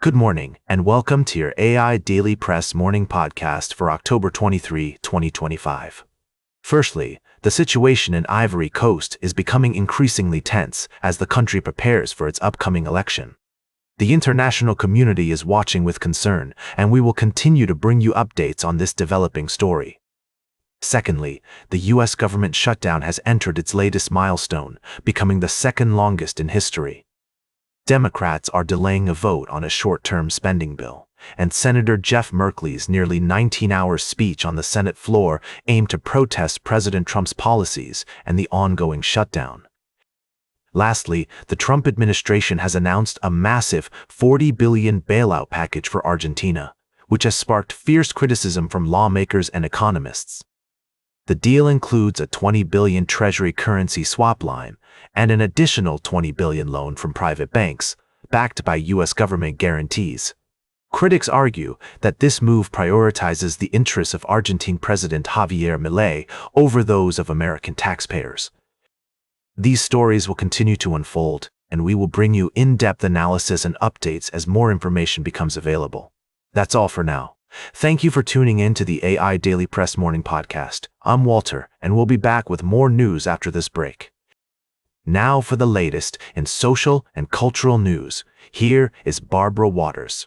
Good morning, and welcome to your AI Daily Press morning podcast for October 23, 2025. Firstly, the situation in Ivory Coast is becoming increasingly tense as the country prepares for its upcoming election. The international community is watching with concern, and we will continue to bring you updates on this developing story. Secondly, the U.S. government shutdown has entered its latest milestone, becoming the second longest in history. Democrats are delaying a vote on a short-term spending bill, and Senator Jeff Merkley's nearly 19-hour speech on the Senate floor aimed to protest President Trump's policies and the ongoing shutdown. Lastly, the Trump administration has announced a massive $40 billion bailout package for Argentina, which has sparked fierce criticism from lawmakers and economists. The deal includes a $20 billion Treasury currency swap line and an additional $20 billion loan from private banks, backed by U.S. government guarantees. Critics argue that this move prioritizes the interests of Argentine President Javier Milei over those of American taxpayers. These stories will continue to unfold, and we will bring you in-depth analysis and updates as more information becomes available. That's all for now. Thank you for tuning in to the AI Daily Press Morning Podcast. I'm Walter, and we'll be back with more news after this break. Now for the latest in social and cultural news. Here is Barbara Waters.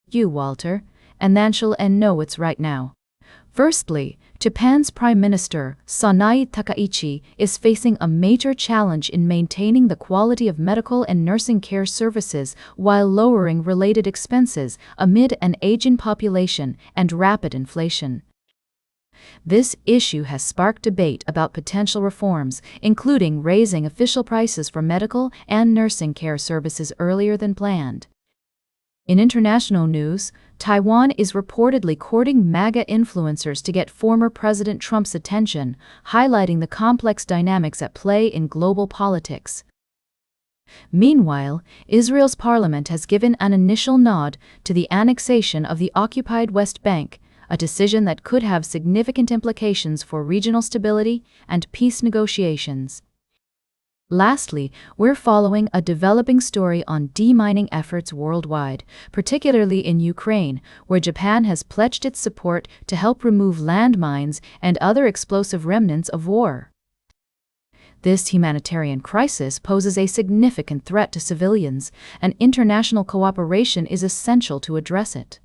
You, Walter, and Nanshul and know it's right now. Firstly, Japan's Prime Minister, Sanae Takaichi, is facing a major challenge in maintaining the quality of medical and nursing care services while lowering related expenses amid an aging population and rapid inflation. This issue has sparked debate about potential reforms, including raising official prices for medical and nursing care services earlier than planned. In international news, Taiwan is reportedly courting MAGA influencers to get former President Trump's attention, highlighting the complex dynamics at play in global politics. Meanwhile, Israel's parliament has given an initial nod to the annexation of the occupied West Bank, a decision that could have significant implications for regional stability and peace negotiations. Lastly, we're following a developing story on demining efforts worldwide, particularly in Ukraine, where Japan has pledged its support to help remove landmines and other explosive remnants of war. This humanitarian crisis poses a significant threat to civilians, and international cooperation is essential to address it.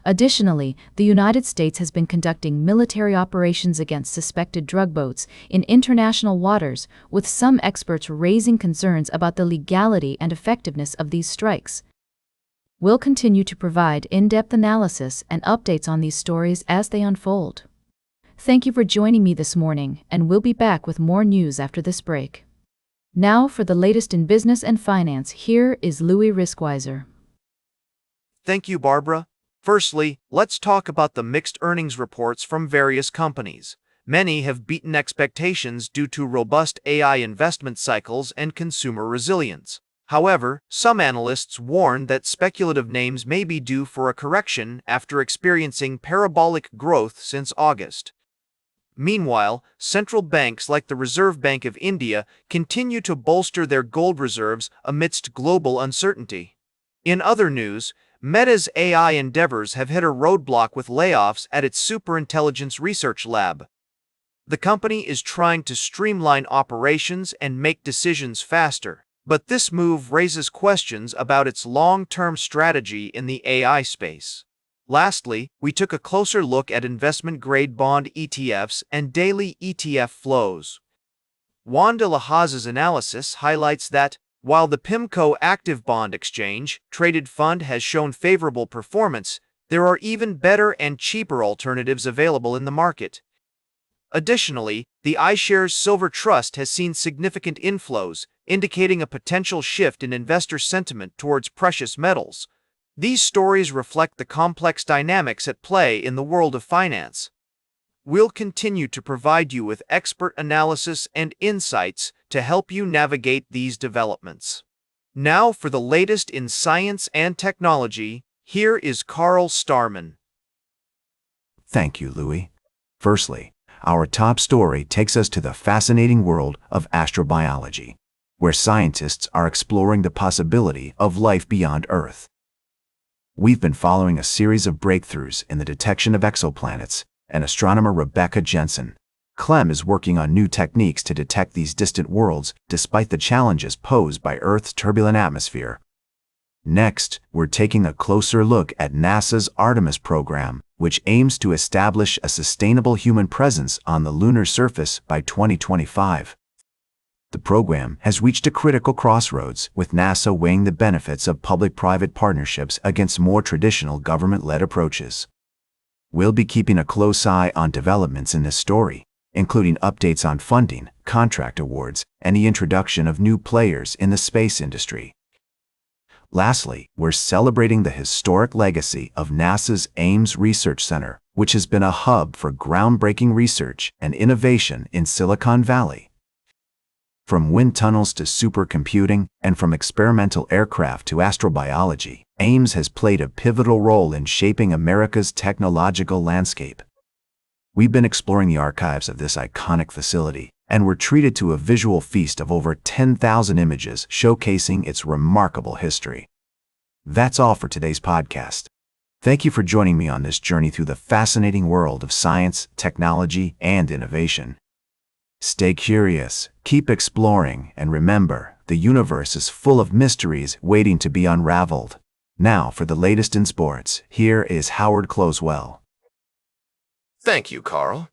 Additionally, the United States has been conducting military operations against suspected drug boats in international waters, with some experts raising concerns about the legality and effectiveness of these strikes. We'll continue to provide in-depth analysis and updates on these stories as they unfold. Thank you for joining me this morning, and we'll be back with more news after this break. Now for the latest in business and finance, here is Louis Riskweiser. Thank you, Barbara. Firstly, let's talk about the mixed earnings reports from various companies. Many have beaten expectations due to robust AI investment cycles and consumer resilience. However, some analysts warn that speculative names may be due for a correction after experiencing parabolic growth since August. Meanwhile, central banks like the Reserve Bank of India continue to bolster their gold reserves amidst global uncertainty. In other news, Meta's AI endeavors have hit a roadblock with layoffs at its superintelligence research lab. The company is trying to streamline operations and make decisions faster, but this move raises questions about its long-term strategy in the AI space. Lastly, we took a closer look at investment-grade bond ETFs and daily ETF flows. Wanda Lahaz's analysis highlights that, while the PIMCO Active Bond Exchange traded fund has shown favorable performance, there are even better and cheaper alternatives available in the market. Additionally, the iShares Silver Trust has seen significant inflows, indicating a potential shift in investor sentiment towards precious metals. These stories reflect the complex dynamics at play in the world of finance. We'll continue to provide you with expert analysis and insights to help you navigate these developments. Now for the latest in science and technology, here is Carl Starman. Thank you, Louis. Firstly, our top story takes us to the fascinating world of astrobiology. where scientists are exploring the possibility of life beyond Earth. We've been following a series of breakthroughs in the detection of exoplanets, and astronomer Rebecca Jensen Clem is working on new techniques to detect these distant worlds despite the challenges posed by Earth's turbulent atmosphere. Next, we're taking a closer look at NASA's Artemis program, which aims to establish a sustainable human presence on the lunar surface by 2025. The program has reached a critical crossroads, with NASA weighing the benefits of public-private partnerships against more traditional government-led approaches. We'll be keeping a close eye on developments in this story, including updates on funding, contract awards, and the introduction of new players in the space industry. Lastly, we're celebrating the historic legacy of NASA's Ames Research Center, which has been a hub for groundbreaking research and innovation in Silicon Valley. From wind tunnels to supercomputing, and from experimental aircraft to astrobiology, Ames has played a pivotal role in shaping America's technological landscape. We've been exploring the archives of this iconic facility, and were treated to a visual feast of over 10,000 images showcasing its remarkable history. That's all for today's podcast. Thank you for joining me on this journey through the fascinating world of science, technology, and innovation. Stay curious, keep exploring, and remember, the universe is full of mysteries waiting to be unraveled. Now, for the latest in sports, here is Howard Closewell. Thank you, Carl.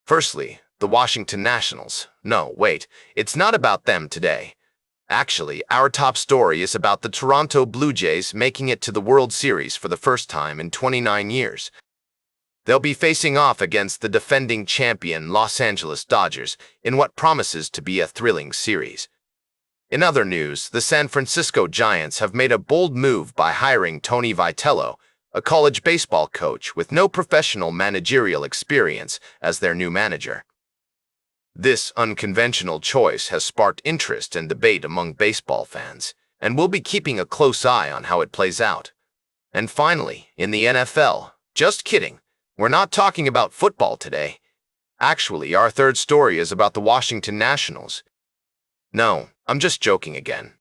Firstly, the Washington Nationals. No, wait, it's not about them today. Actually, our top story is about the Toronto Blue Jays making it to the World Series for the first time in 29 years. They'll be facing off against the defending champion Los Angeles Dodgers in what promises to be a thrilling series. In other news, the San Francisco Giants have made a bold move by hiring Tony Vitello, a college baseball coach with no professional managerial experience, as their new manager. This unconventional choice has sparked interest and debate among baseball fans, and we'll be keeping a close eye on how it plays out. And finally, in the NFL, just kidding, we're not talking about football today. Actually, our third story is about the Washington Nationals. No, I'm just joking again.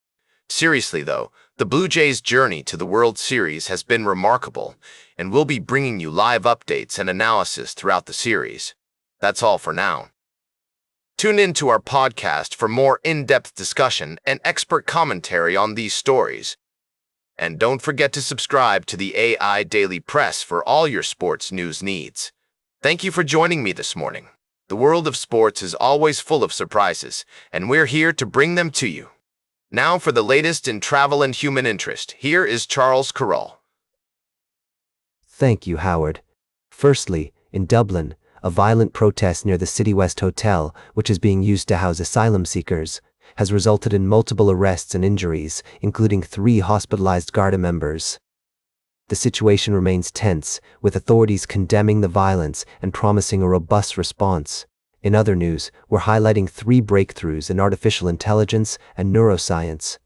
Seriously though, the Blue Jays' journey to the World Series has been remarkable, and we'll be bringing you live updates and analysis throughout the series. That's all for now. Tune in to our podcast for more in-depth discussion and expert commentary on these stories. And don't forget to subscribe to the AIDailyPress for all your sports news needs. Thank you for joining me this morning. The world of sports is always full of surprises, and we're here to bring them to you. Now for the latest in travel and human interest, here is Charles Carroll. Thank you, Howard. Firstly, in Dublin, a violent protest near the City West Hotel, which is being used to house asylum seekers, has resulted in multiple arrests and injuries, including 3 hospitalized Garda members. The situation remains tense, with authorities condemning the violence and promising a robust response. In other news, we're highlighting 3 breakthroughs in artificial intelligence and neuroscience.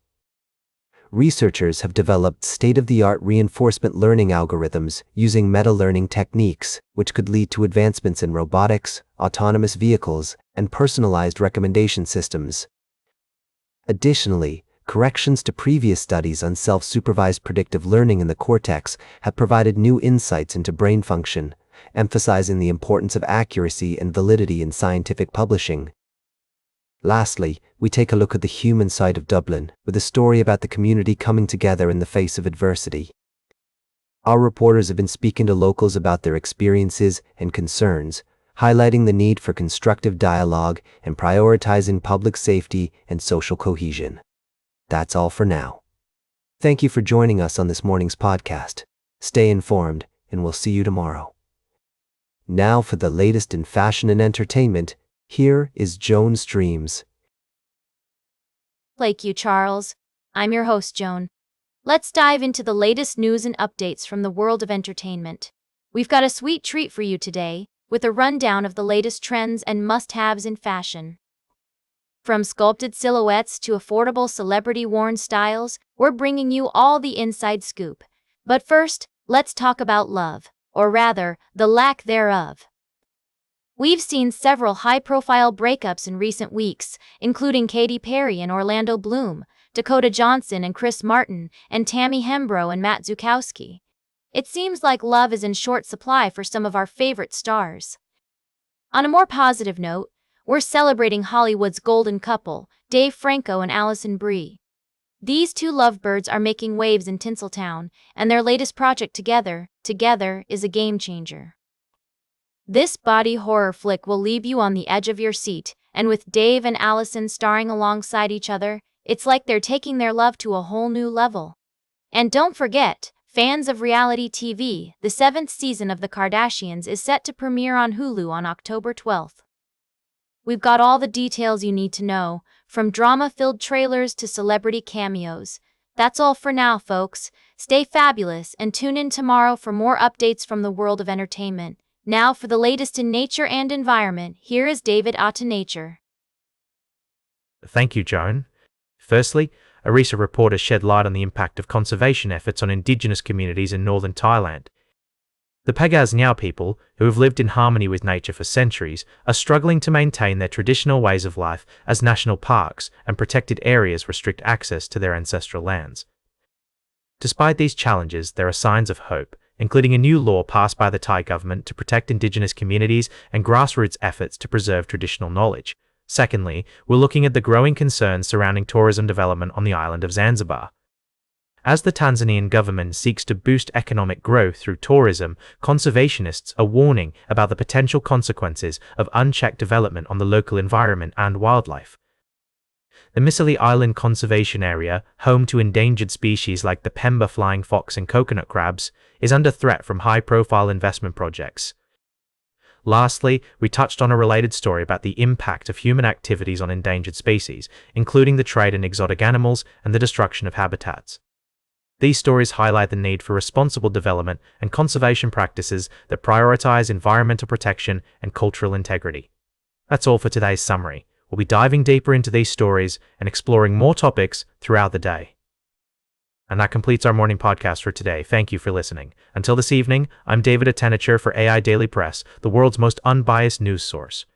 Researchers have developed state-of-the-art reinforcement learning algorithms using meta-learning techniques, which could lead to advancements in robotics, autonomous vehicles, and personalized recommendation systems. Additionally, corrections to previous studies on self-supervised predictive learning in the cortex have provided new insights into brain function, emphasizing the importance of accuracy and validity in scientific publishing. Lastly, we take a look at the human side of Dublin, with a story about the community coming together in the face of adversity. Our reporters have been speaking to locals about their experiences and concerns, highlighting the need for constructive dialogue and prioritizing public safety and social cohesion. That's all for now. Thank you for joining us on this morning's podcast. Stay informed, and we'll see you tomorrow. Now for the latest in fashion and entertainment, here is Joan Streams. Thank you, Charles. I'm your host, Joan. Let's dive into the latest news and updates from the world of entertainment. We've got a sweet treat for you today, with a rundown of the latest trends and must-haves in fashion. From sculpted silhouettes to affordable celebrity-worn styles, we're bringing you all the inside scoop. But first, let's talk about love, or rather, the lack thereof. We've seen several high-profile breakups in recent weeks, including Katy Perry and Orlando Bloom, Dakota Johnson and Chris Martin, and Tammy Hembrow and Matt Zukowski. It seems like love is in short supply for some of our favorite stars. On a more positive note, we're celebrating Hollywood's golden couple, Dave Franco and Allison Brie. These two lovebirds are making waves in Tinseltown, and their latest project Together, is a game-changer. This body horror flick will leave you on the edge of your seat, and with Dave and Allison starring alongside each other, it's like they're taking their love to a whole new level. And don't forget, fans of reality TV, the 7th season of The Kardashians is set to premiere on Hulu on October 12th. We've got all the details you need to know, from drama-filled trailers to celebrity cameos. That's all for now, folks. Stay fabulous and tune in tomorrow for more updates from the world of entertainment. Now for the latest in nature and environment, here is David to Nature. Thank you, Joan. Firstly, a recent report has shed light on the impact of conservation efforts on indigenous communities in northern Thailand. The Pagas Nyao people, who have lived in harmony with nature for centuries, are struggling to maintain their traditional ways of life as national parks and protected areas restrict access to their ancestral lands. Despite these challenges, there are signs of hope, including a new law passed by the Thai government to protect indigenous communities and grassroots efforts to preserve traditional knowledge. Secondly, we're looking at the growing concerns surrounding tourism development on the island of Zanzibar. As the Tanzanian government seeks to boost economic growth through tourism, conservationists are warning about the potential consequences of unchecked development on the local environment and wildlife. The Misili Island Conservation Area, home to endangered species like the Pemba flying fox and coconut crabs, is under threat from high-profile investment projects. Lastly, we touched on a related story about the impact of human activities on endangered species, including the trade in exotic animals and the destruction of habitats. These stories highlight the need for responsible development and conservation practices that prioritize environmental protection and cultural integrity. That's all for today's summary. We'll be diving deeper into these stories and exploring more topics throughout the day. And that completes our morning podcast for today. Thank you for listening. Until this evening, I'm David Attenacher for AI Daily Press, the world's most unbiased news source.